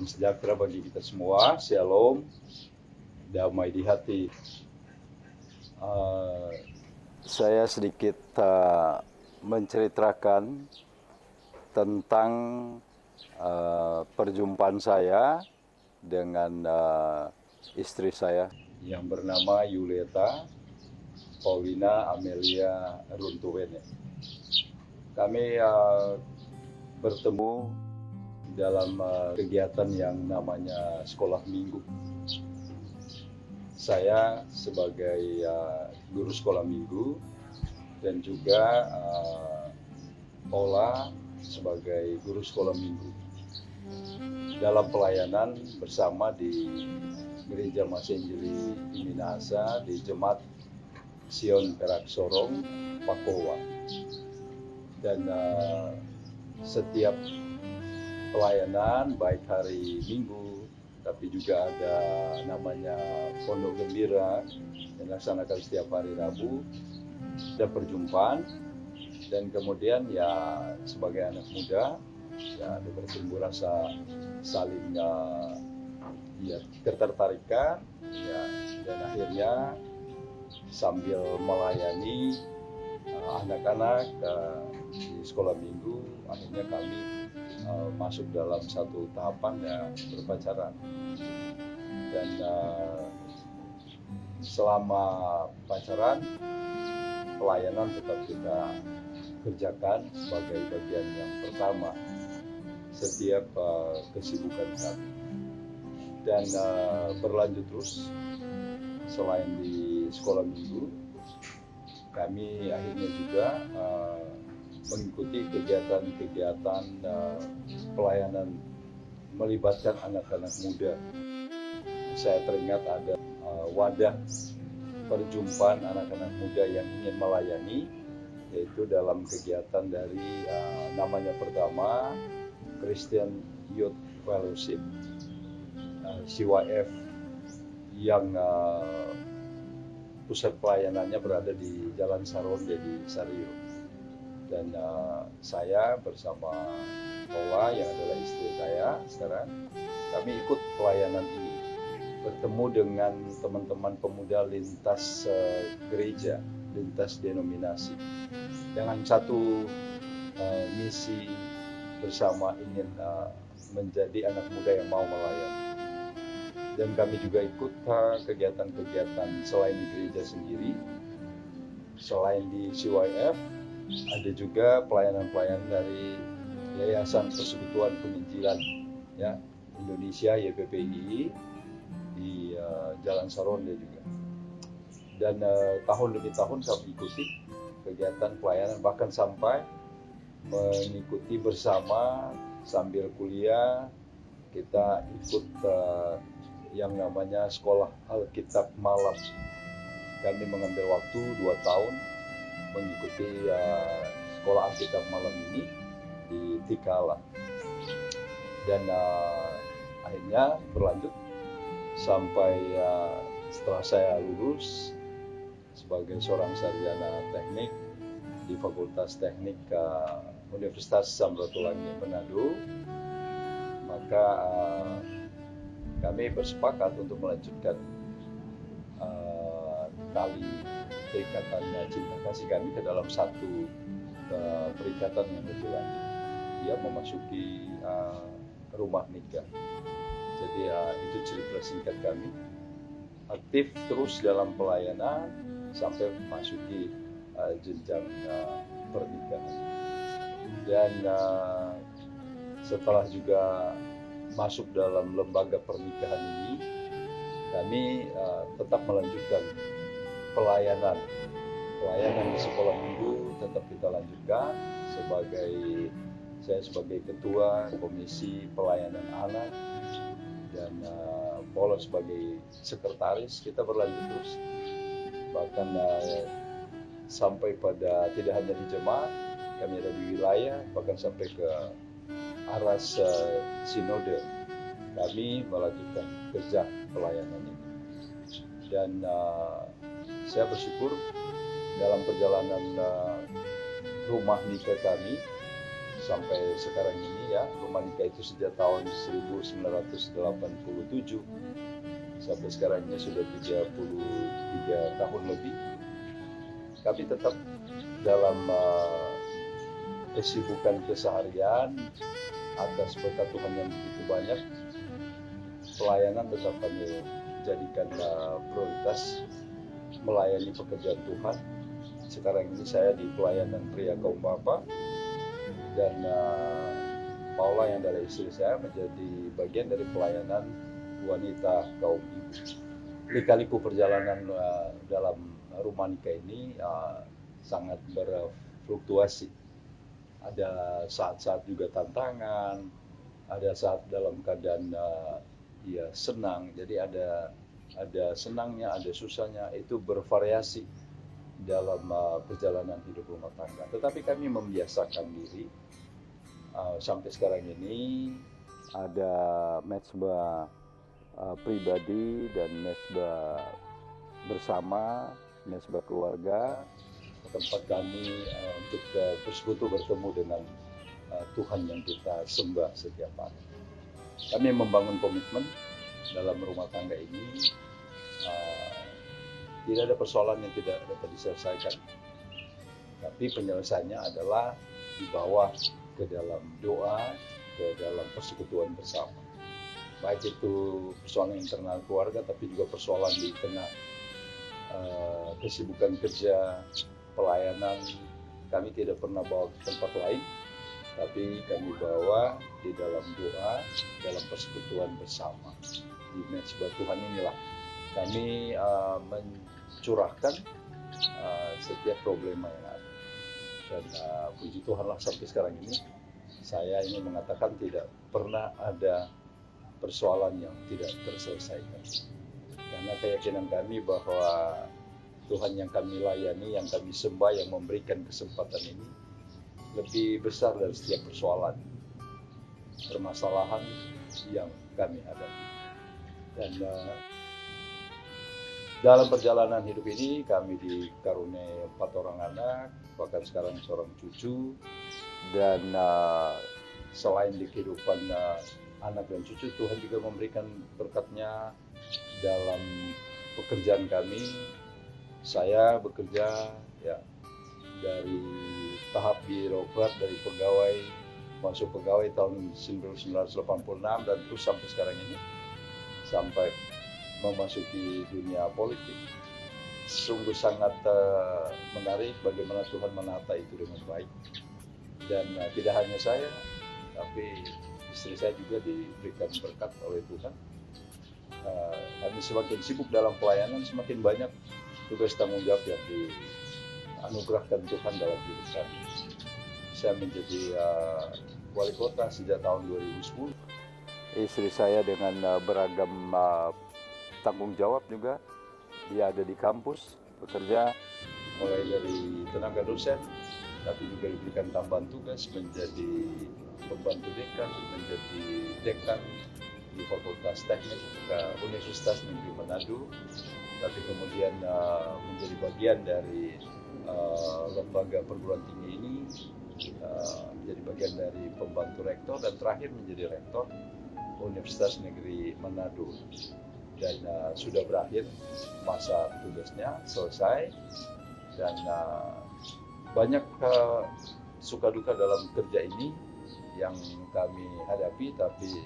Salam sejahtera bagi kita semua, shalom, damai di hati. Saya sedikit menceritakan tentang perjumpaan saya dengan istri saya yang bernama Yuleta Paulina Amelia Runtuwen. Kami bertemu dalam kegiatan yang namanya sekolah minggu. Saya sebagai guru sekolah minggu dan juga Paula sebagai guru sekolah minggu dalam pelayanan bersama di Gereja Masenjeli di Minahasa di Jemaat Sion Perak Sorong, Pakowa. Dan setiap pelayanan baik hari Minggu, tapi juga ada namanya Pondok Gembira yang dilaksanakan setiap hari Rabu, ada perjumpaan, dan kemudian ya sebagai anak muda ya ada bertumbuh rasa saling ya ketertarikan ya, dan akhirnya sambil melayani anak-anak di sekolah minggu, akhirnya kami masuk dalam satu tahapan ya berpacaran. Dan selama pacaran, pelayanan tetap kita kerjakan sebagai bagian yang pertama setiap kesibukan kami. Dan berlanjut terus selain di sekolah minggu, kami akhirnya juga mengikuti kegiatan-kegiatan pelayanan melibatkan anak-anak muda. Saya teringat ada wadah perjumpaan anak-anak muda yang ingin melayani, yaitu dalam kegiatan dari namanya pertama Christian Youth Fellowship CYF yang pusat pelayanannya berada di Jalan Saronde di Sario. Dan saya bersama Paula yang adalah istri saya sekarang, kami ikut pelayanan ini, bertemu dengan teman-teman pemuda lintas gereja, lintas denominasi, dengan satu misi bersama, ingin menjadi anak muda yang mau melayani. Dan kami juga ikut kegiatan-kegiatan selain di gereja sendiri, selain di CYF, ada juga pelayanan-pelayanan dari Yayasan Persekutuan Penginjilan ya Indonesia YPPI di Jalan Saronde juga. Dan tahun demi tahun kami ikuti kegiatan pelayanan, bahkan sampai mengikuti bersama sambil kuliah kita ikut yang namanya sekolah Alkitab malam. Kami mengambil waktu 2 tahun mengikuti sekolah Alkitab malam ini di Tikala. Dan akhirnya berlanjut sampai setelah saya lulus sebagai seorang sarjana teknik di Fakultas Teknik Universitas Samratulangi Manado, maka kami bersepakat untuk melanjutkan tali perikatan cinta kasih kami ke dalam satu perikatan yang lebih lanjut. Dia memasuki rumah nikah. Jadi itu cerita singkat kami. Aktif terus dalam pelayanan sampai memasuki jenjang pernikahan. Dan setelah juga masuk dalam lembaga pernikahan ini, kami tetap melanjutkan pelayanan di sekolah minggu, tetap kita lanjutkan saya sebagai ketua komisi pelayanan anak, dan Paula sebagai sekretaris. Kita berlanjut terus, bahkan sampai pada tidak hanya di jemaat, kami ada di wilayah, bahkan sampai ke Aras Sinode, kami melanjutkan kerja pelayanan ini. Dan saya bersyukur dalam perjalanan rumah nikah kami sampai sekarang ini ya, rumah nikah itu sejak tahun 1987 sampai sekarang ini sudah 33 tahun lebih. Kami tetap dalam kesibukan keseharian atas berkat Tuhan yang begitu banyak. Pelayanan tetap kami jadikan prioritas, melayani pekerjaan Tuhan. Sekarang ini saya di pelayanan pria kaum bapa, dan Paula yang dari istri saya menjadi bagian dari pelayanan wanita kaum ibu. Lika-liku perjalanan dalam rumah nikah ini sangat berfluktuasi. Ada saat-saat juga tantangan, ada saat dalam keadaan ya senang. Jadi ada senangnya, ada susahnya, itu bervariasi dalam perjalanan hidup rumah tangga. Tetapi kami membiasakan diri sampai sekarang ini ada mezbah pribadi dan mezbah bersama, mezbah keluarga, tempat kami untuk bersekutu bertemu dengan Tuhan yang kita sembah setiap hari. Kami membangun komitmen dalam rumah tangga ini. Tidak ada persoalan yang tidak dapat diselesaikan, tapi penyelesaiannya adalah dibawa ke dalam doa, ke dalam persekutuan bersama. Baik itu persoalan internal keluarga, tapi juga persoalan di tengah kesibukan kerja, pelayanan. Kami tidak pernah bawa ke tempat lain, tapi kami bawa di dalam doa, dalam persekutuan bersama. Di mezbah Tuhan inilah kami mencurahkan setiap problema yang ada. Dan puji Tuhanlah sampai sekarang ini saya ingin mengatakan tidak pernah ada persoalan yang tidak terselesaikan. Karena keyakinan kami bahwa Tuhan yang kami layani, yang kami sembah, yang memberikan kesempatan ini lebih besar dari setiap persoalan, permasalahan yang kami hadapi. Dan dalam perjalanan hidup ini kami dikaruniai 4 orang anak, bahkan sekarang seorang cucu. Dan selain di kehidupan anak dan cucu, Tuhan juga memberikan berkat-Nya dalam pekerjaan kami. Saya bekerja ya dari tahap birokrat, dari pegawai masuk pegawai tahun 1986 dan terus sampai sekarang ini, sampai memasuki dunia politik. Sungguh sangat menarik bagaimana Tuhan menata itu dengan baik. Dan tidak hanya saya, tapi istri saya juga diberikan berkat oleh Tuhan. Kami semakin sibuk dalam pelayanan, semakin banyak tugas tanggung jawab yang dianugerahkan Tuhan dalam hidup kami. Saya menjadi wali kota sejak tahun 2010. Istri saya dengan beragam tanggung jawab juga. Dia ada di kampus bekerja, mulai dari tenaga dosen, tapi juga diberikan tambahan tugas menjadi pembantu dekan, menjadi dekan di Fakultas Teknik Universitas Negeri Manado, tapi kemudian menjadi bagian dari lembaga perguruan tinggi ini, menjadi bagian dari pembantu rektor, dan terakhir menjadi rektor Universitas Negeri Manado. Dan sudah berakhir masa tugasnya, selesai. Dan banyak suka duka dalam kerja ini yang kami hadapi, tapi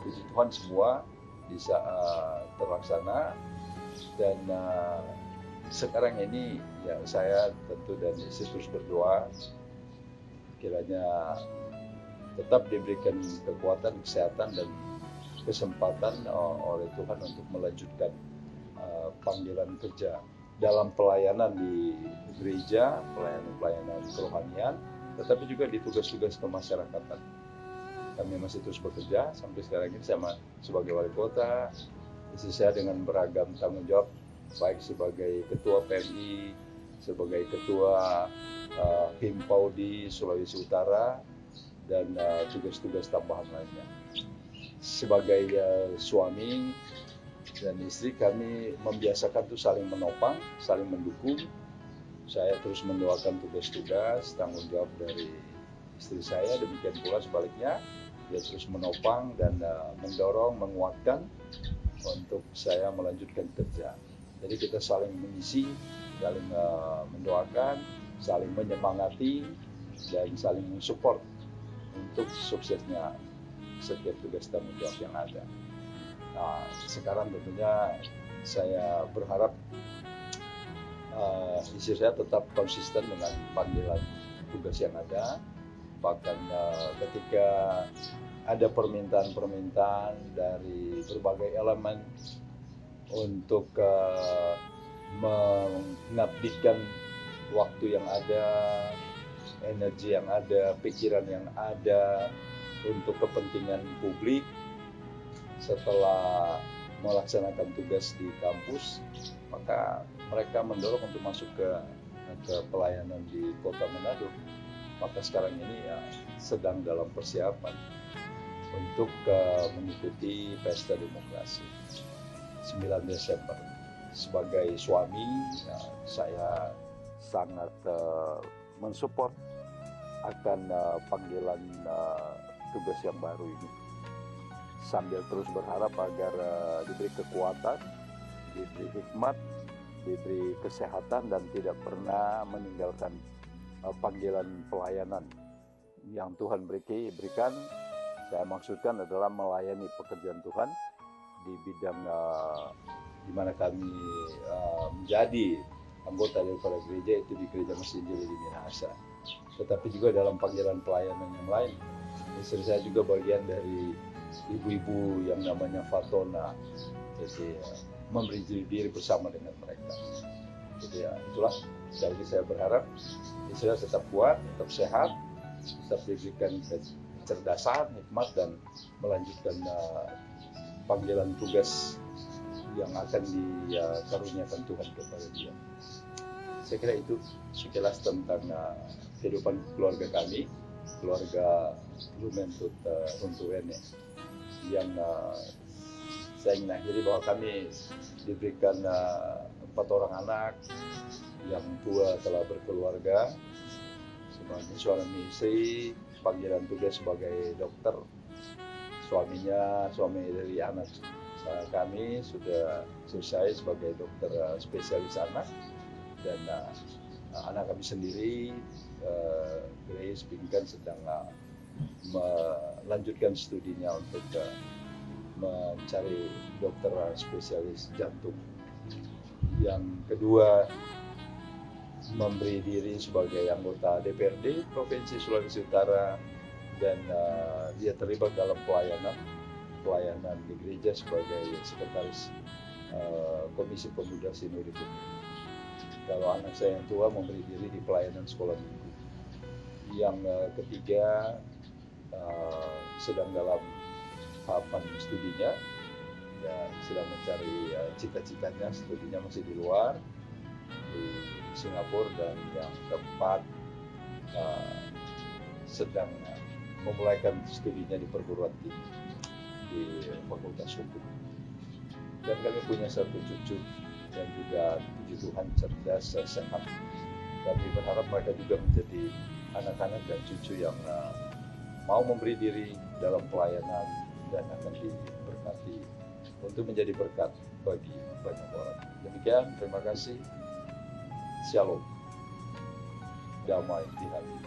puji Tuhan semua bisa terlaksana. Dan sekarang ini ya saya tentu dan istri terus berdoa kiranya tetap diberikan kekuatan, kesehatan, dan kesempatan oleh Tuhan untuk melanjutkan panggilan kerja dalam pelayanan di gereja, pelayanan kerohanian, tetapi juga di tugas-tugas kemasyarakatan. Kami masih terus bekerja sampai sekarang ini. Saya sebagai wali kota, istri saya dengan beragam tanggung jawab, baik sebagai ketua PMI, sebagai ketua Himpau di Sulawesi Utara, dan tugas-tugas tambahan lainnya. Sebagai suami dan istri, kami membiasakan tuh saling menopang, saling mendukung. Saya terus mendoakan tugas-tugas tanggung jawab dari istri saya, demikian pula sebaliknya, dia terus menopang dan mendorong, menguatkan untuk saya melanjutkan kerja. Jadi kita saling mengisi, saling mendoakan, saling menyemangati, dan saling mensupport untuk suksesnya setiap tugas tanggung jawab yang ada. Nah, sekarang tentunya saya berharap istri saya tetap konsisten dengan panggilan tugas yang ada. Bahkan ketika ada permintaan-permintaan dari berbagai elemen untuk mengabdikan waktu yang ada, energi yang ada, pikiran yang ada untuk kepentingan publik setelah melaksanakan tugas di kampus, maka mereka mendorong untuk masuk ke pelayanan di Kota Manado. Maka sekarang ini ya sedang dalam persiapan untuk mengikuti pesta demokrasi 9 Desember. Sebagai suami, ya, saya sangat mensupport akan panggilan tugas yang baru ini, sambil terus berharap agar diberi kekuatan, diberi hikmat, diberi kesehatan, dan tidak pernah meninggalkan panggilan pelayanan yang Tuhan berikan. Saya maksudkan adalah melayani pekerjaan Tuhan di bidang di mana kami menjadi anggota daripada gereja, itu di Gereja Masjid Injil di Minahasa. Tetapi juga dalam panggilan pelayanan yang lain, istri saya juga bagian dari ibu-ibu yang namanya Fatona, jadi memberi diri bersama dengan mereka. Jadi ya itulah, jadi saya berharap istri saya tetap kuat, tetap sehat, tetap diberikan kecerdasan, hikmat, dan melanjutkan panggilan tugas yang akan dikaruniakan Tuhan kepada dia. Saya kira itu sekilas tentang kehidupan keluarga kami, keluarga Lumentut Runtuwene, yang saya ingin akhiri bahwa kami diberikan 4 orang anak, yang tua telah berkeluarga, sebagai suami istri, panggilan tugas sebagai dokter. Suami dari anak kami sudah selesai sebagai dokter spesialis anak, dan anak kami sendiri, Grace Pinkan, sedang melanjutkan studinya untuk mencari dokter spesialis jantung. Yang kedua, memberi diri sebagai anggota DPRD Provinsi Sulawesi Utara, dan dia terlibat dalam pelayanan di gereja sebagai sekretaris Komisi Pemuda Sinode Pemudi. Kalau anak saya yang tua memberi diri di pelayanan sekolah minggu. Yang ketiga sedang dalam tahapan studinya, ya, sedang mencari cita-citanya, studinya masih di luar, di Singapura. Dan yang keempat sedang memulaikan studinya di perguruan tinggi di Fakultas Hukum. Dan kami punya 1 cucu yang juga puji Tuhan cerdas, sehat. Kami berharap mereka juga menjadi anak-anak dan cucu yang mau memberi diri dalam pelayanan dan akan diberkati untuk menjadi berkat bagi banyak orang. Demikian, terima kasih. Shalom. Damai di hati.